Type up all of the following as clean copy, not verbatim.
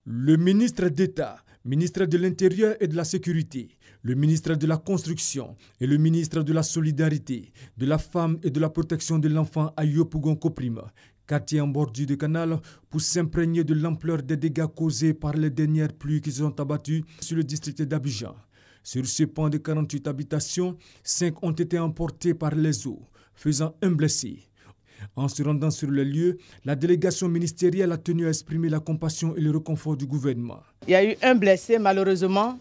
Le ministre d'État, ministre de l'Intérieur et de la Sécurité, le ministre de la Construction et le ministre de la Solidarité, de la Femme et de la Protection de l'Enfant à Yopougon-Koprim, quartier en bordure de canal, pour s'imprégner de l'ampleur des dégâts causés par les dernières pluies qui se sont abattues sur le district d'Abidjan. Sur ce pan de 48 habitations, 5 ont été emportés par les eaux, faisant un blessé. En se rendant sur le lieu, la délégation ministérielle a tenu à exprimer la compassion et le réconfort du gouvernement. Il y a eu un blessé, malheureusement.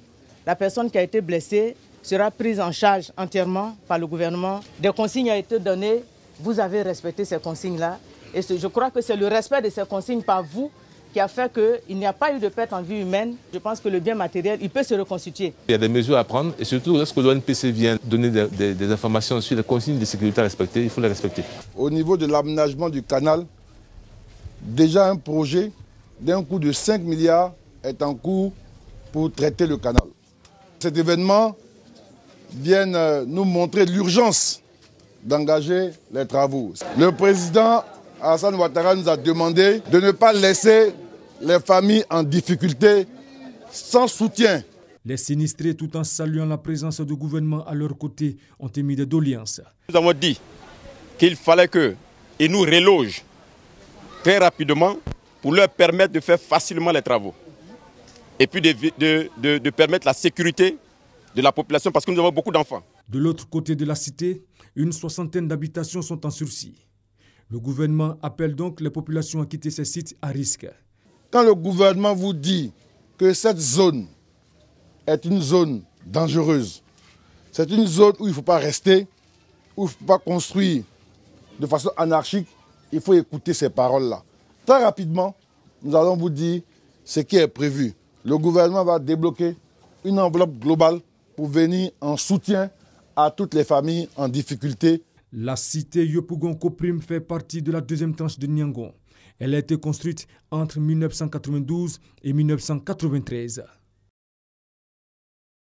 La personne qui a été blessée sera prise en charge entièrement par le gouvernement. Des consignes ont été données, vous avez respecté ces consignes-là. Et je crois que c'est le respect de ces consignes par vous qui a fait qu'il n'y a pas eu de perte en vie humaine. Je pense que le bien matériel, il peut se reconstituer. Il y a des mesures à prendre et surtout lorsque l'ONPC vient donner des informations sur les consignes de sécurité à respecter, il faut les respecter. Au niveau de l'aménagement du canal, déjà un projet d'un coût de 5 milliards est en cours pour traiter le canal. Cet événement vient nous montrer l'urgence d'engager les travaux. Le président Alassane Ouattara nous a demandé de ne pas laisser les familles en difficulté sans soutien. Les sinistrés, tout en saluant la présence du gouvernement à leur côté, ont émis des doléances. Nous avons dit qu'il fallait qu'ils nous relogent très rapidement pour leur permettre de faire facilement les travaux. Et puis de permettre la sécurité de la population parce que nous avons beaucoup d'enfants. De l'autre côté de la cité, une 60aine d'habitations sont en sursis. Le gouvernement appelle donc les populations à quitter ces sites à risque. Quand le gouvernement vous dit que cette zone est une zone dangereuse, c'est une zone où il ne faut pas rester, où il ne faut pas construire de façon anarchique, il faut écouter ces paroles-là. Très rapidement, nous allons vous dire ce qui est prévu. Le gouvernement va débloquer une enveloppe globale pour venir en soutien à toutes les familles en difficulté. La cité Yopougon-Koprim fait partie de la deuxième tranche de Niangon. Elle a été construite entre 1992 et 1993.